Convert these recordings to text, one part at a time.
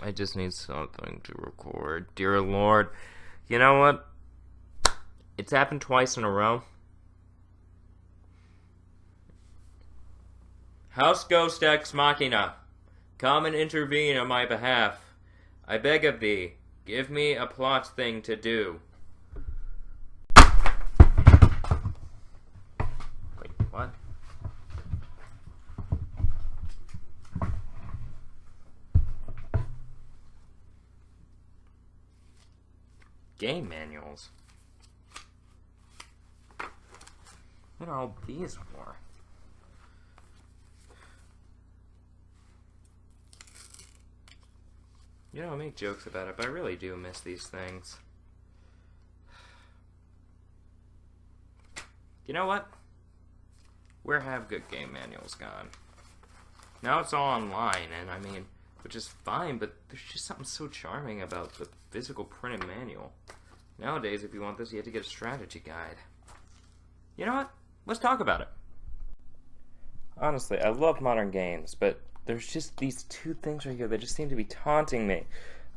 I just need something to record. Dear Lord. You know what? It's happened twice in a row. House Ghost Ex Machina, come and intervene on my behalf. I beg of thee, give me a plot thing to do. Wait, what? Game manuals? What are all these for? You know, I make jokes about it, but I really do miss these things. You know what? Where have good game manuals gone? Now it's all online, and I mean, which is fine, but there's just something so charming about the physical printed manual. Nowadays, if you want this, you have to get a strategy guide. You know what? Let's talk about it. Honestly, I love modern games, but there's just these two things right here that just seem to be taunting me.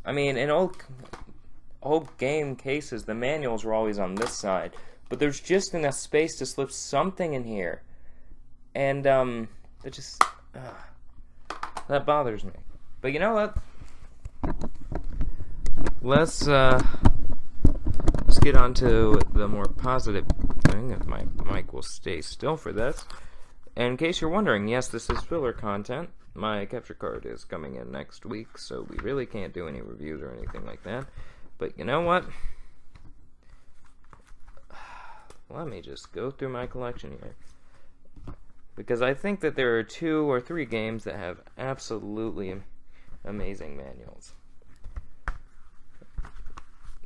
I mean, in old game cases, the manuals were always on this side, but there's just enough space to slip something in here. And, it just, that bothers me. But you know what? Let's get on to the more positive thing, if my mic will stay still for this. And in case you're wondering, yes, this is filler content. My capture card is coming in next week, so we really can't do any reviews or anything like that. But you know what? Let me just go through my collection here. Because I think that there are 2 or 3 games that have absolutely amazing manuals.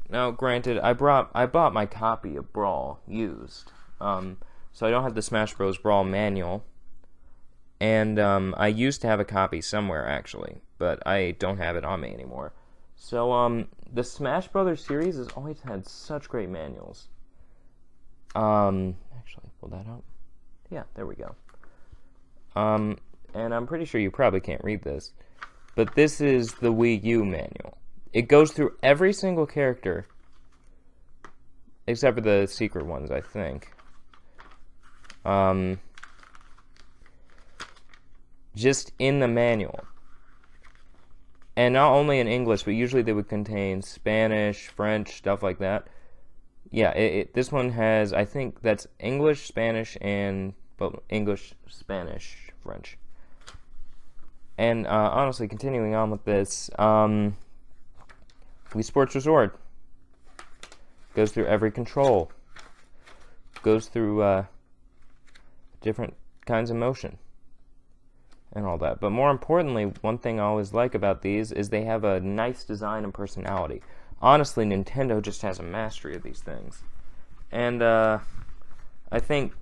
Now, granted, I bought my copy of Brawl used, so I don't have the Smash Bros. Brawl manual, and I used to have a copy somewhere actually, but I don't have it on me anymore. So the Smash Brothers series has always had such great manuals. Actually, pull that out. Yeah, there we go. And I'm pretty sure you probably can't read this, but this is the Wii U manual. It goes through every single character, except for the secret ones, I think. Just in the manual. And not only in English, but usually they would contain Spanish, French, stuff like that. Yeah, this one has, I think that's English, Spanish, and, well, English, Spanish, French. And honestly, continuing on with this, Wii Sports Resort goes through every control, goes through different kinds of motion and all that. But more importantly, one thing I always like about these is they have a nice design and personality. Honestly, Nintendo just has a mastery of these things. And I think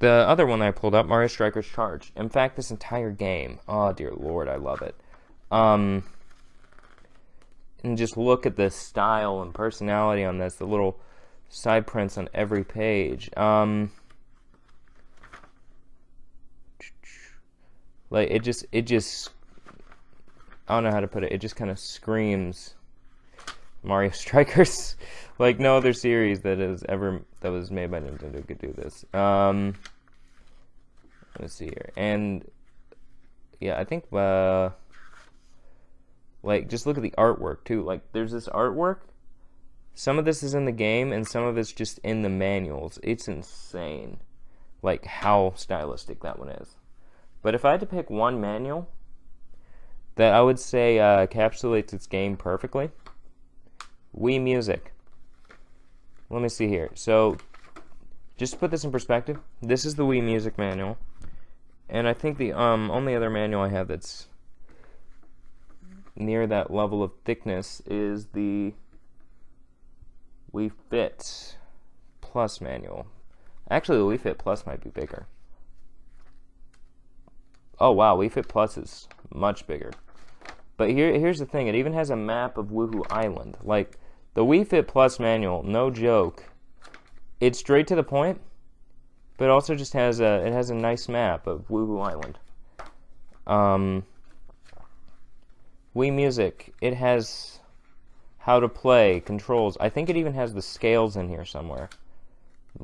the other one that I pulled up, Mario Strikers Charge. In fact, this entire game, oh dear Lord, I love it. And just look at the style and personality on this, the little side prints on every page. Like, it just, I don't know how to put it, it just kind of screams Mario Strikers. Like, no other series that was made by Nintendo could do this. Let's see here. And, yeah, I think, like, just look at the artwork, too. Like, there's this artwork. Some of this is in the game, and some of it's just in the manuals. It's insane, like, how stylistic that one is. But if I had to pick one manual that I would say encapsulates its game perfectly, Wii Music. Let me see here. So, just to put this in perspective, this is the Wii Music manual. And I think the only other manual I have that's near that level of thickness is the Wii Fit Plus manual. Actually, the Wii Fit Plus might be bigger. Oh wow, Wii Fit Plus is much bigger. But here's the thing, it even has a map of Woohoo Island. Like, the Wii Fit Plus manual, no joke, it's straight to the point, but it also just has a nice map of Woohoo Island. Wii Music. It has how to play, controls. I think it even has the scales in here somewhere.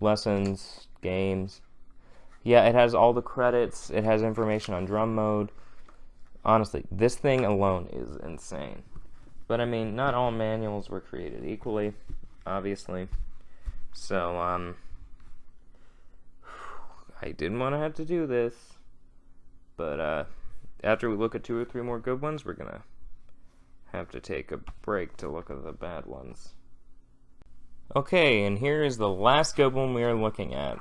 Lessons, games. Yeah, it has all the credits. It has information on drum mode. Honestly, this thing alone is insane. But I mean, not all manuals were created equally, obviously. So, I didn't want to have to do this. But, after we look at 2 or 3 more good ones, we're gonna have to take a break to look at the bad ones. Okay, and here is the last good one we are looking at.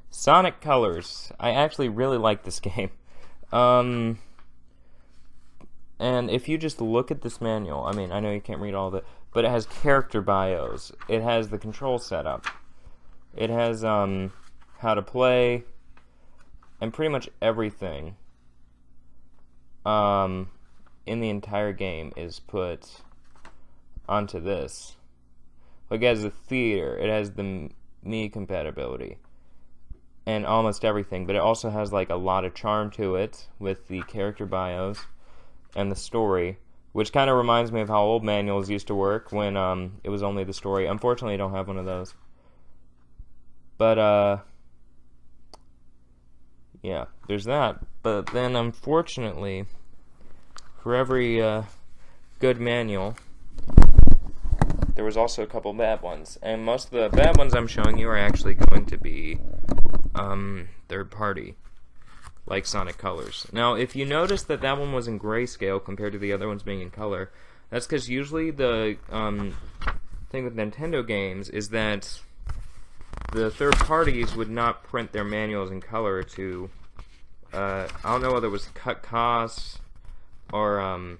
Sonic Colors. I actually really like this game. And if you just look at this manual, I mean, I know you can't read all of it, but it has character bios. It has the control setup. It has, how to play, and pretty much everything, in the entire game is put onto this. Like, it has the theater, it has the Mii compatibility, and almost everything, but it also has, like, a lot of charm to it with the character bios and the story, which kind of reminds me of how old manuals used to work when, it was only the story. Unfortunately, I don't have one of those. But, yeah, there's that. But then, unfortunately, for every, good manual, there was also a couple bad ones. And most of the bad ones I'm showing you are actually going to be, third party, like Sonic Colors. Now, if you notice that that one was in grayscale compared to the other ones being in color, that's because usually the, thing with Nintendo games is that the third parties would not print their manuals in color to, I don't know whether it was cut costs, or,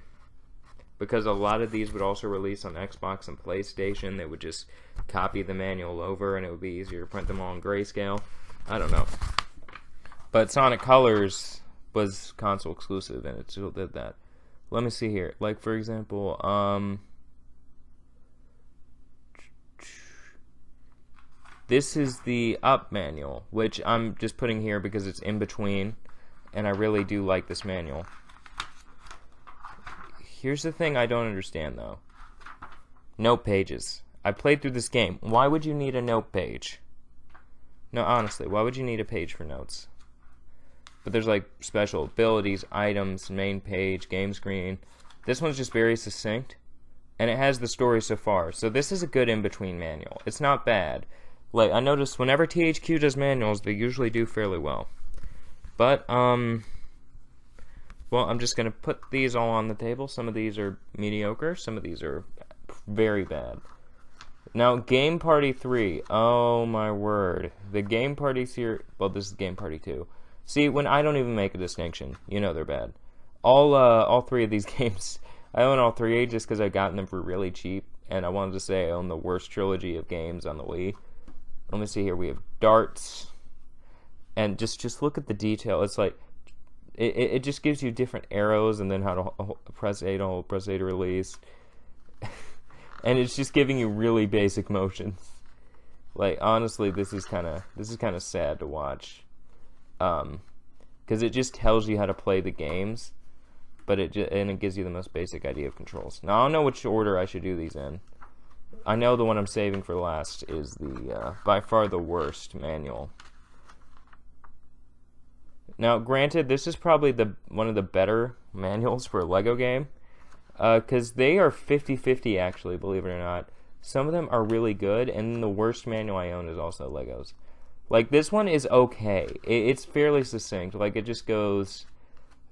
because a lot of these would also release on Xbox and PlayStation. They would just copy the manual over and it would be easier to print them all in grayscale. I don't know. But Sonic Colors was console exclusive and it still did that. Let me see here. Like, for example, this is the Up manual, which I'm just putting here because it's in between, and I really do like this manual. Here's the thing I don't understand, though. Note pages. I played through this game. Why would you need a note page? No, honestly, why would you need a page for notes? But there's, like, special abilities, items, main page, game screen. This one's just very succinct, and it has the story so far. So this is a good in-between manual. It's not bad. Like, I noticed whenever THQ does manuals, they usually do fairly well. But, well, I'm just going to put these all on the table. Some of these are mediocre. Some of these are very bad. Now, Game Party 3. Oh, my word. The Game Party series... Well, this is Game Party 2. See, when I don't even make a distinction, you know they're bad. All 3 of these games, I own all 3 just because I've gotten them for really cheap. And I wanted to say I own the worst trilogy of games on the Wii. Let me see here. We have darts. And just look at the detail. It's like... It just gives you different arrows and then how to press A to hold, press A to release. And it's just giving you really basic motions. Like, honestly, this is kind of sad to watch. Because it just tells you how to play the games, but it gives you the most basic idea of controls. Now, I don't know which order I should do these in. I know the one I'm saving for last is the, by far the worst manual. Now, granted, this is probably one of the better manuals for a LEGO game, because they are 50-50, actually, believe it or not. Some of them are really good, and the worst manual I own is also LEGO's. Like, this one is okay. It's fairly succinct. Like, it just goes...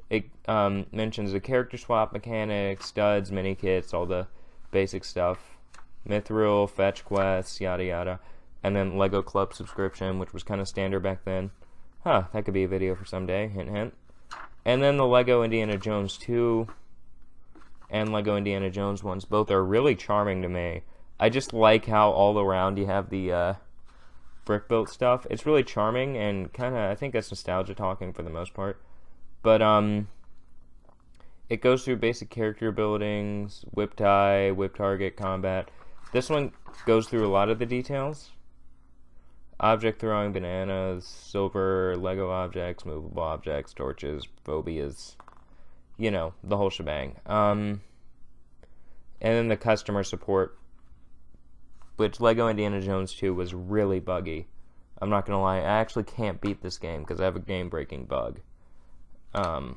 It mentions the character swap mechanics, studs, mini-kits, all the basic stuff. Mithril, fetch quests, yada yada. And then LEGO Club subscription, which was kind of standard back then. Huh, that could be a video for someday, hint hint. And then the LEGO Indiana Jones 2 and LEGO Indiana Jones ones, both are really charming to me. I just like how all around you have the brick-built stuff. It's really charming and kind of, I think that's nostalgia talking for the most part. But, it goes through basic character buildings, whip tie, whip target, combat. This one goes through a lot of the details. Object throwing, bananas, silver, LEGO objects, movable objects, torches, phobias. you know, the whole shebang. And then the customer support, which Lego Indiana Jones 2 was really buggy. I'm not gonna lie, I actually can't beat this game because I have a game-breaking bug. And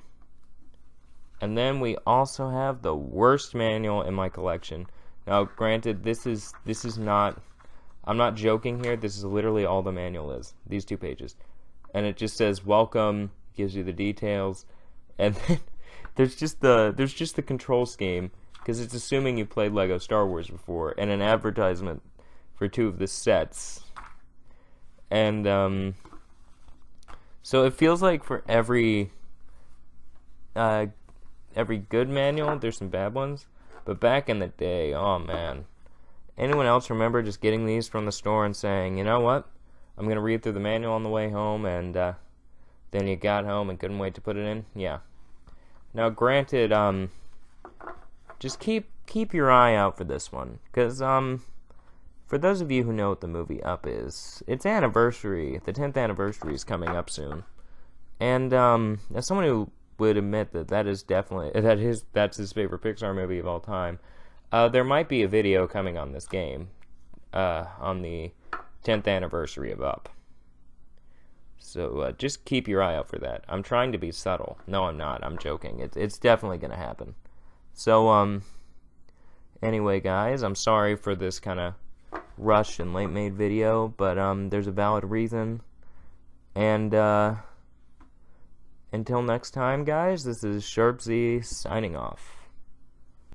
then we also have the worst manual in my collection. Now, granted, this is not, I'm not joking here, this is literally all the manual is, these 2 pages. And it just says, welcome, gives you the details, and then there's just the control scheme, because it's assuming you played Lego Star Wars before, and an advertisement for 2 of the sets. And, so it feels like for every good manual, there's some bad ones. But back in the day, oh man. Anyone else remember just getting these from the store and saying, you know what? I'm going to read through the manual on the way home, and then you got home and couldn't wait to put it in? Yeah. Now, granted, just keep your eye out for this one. Because, for those of you who know what the movie Up is, its anniversary, the 10th anniversary is coming up soon. And, as someone who would admit that's his favorite Pixar movie of all time, there might be a video coming on this game, on the 10th anniversary of Up. So, just keep your eye out for that. I'm trying to be subtle. No, I'm not. I'm joking. It's definitely gonna happen. So, anyway, guys, I'm sorry for this kind of rushed and late-made video, but, there's a valid reason. And, until next time, guys, this is SharpZ signing off.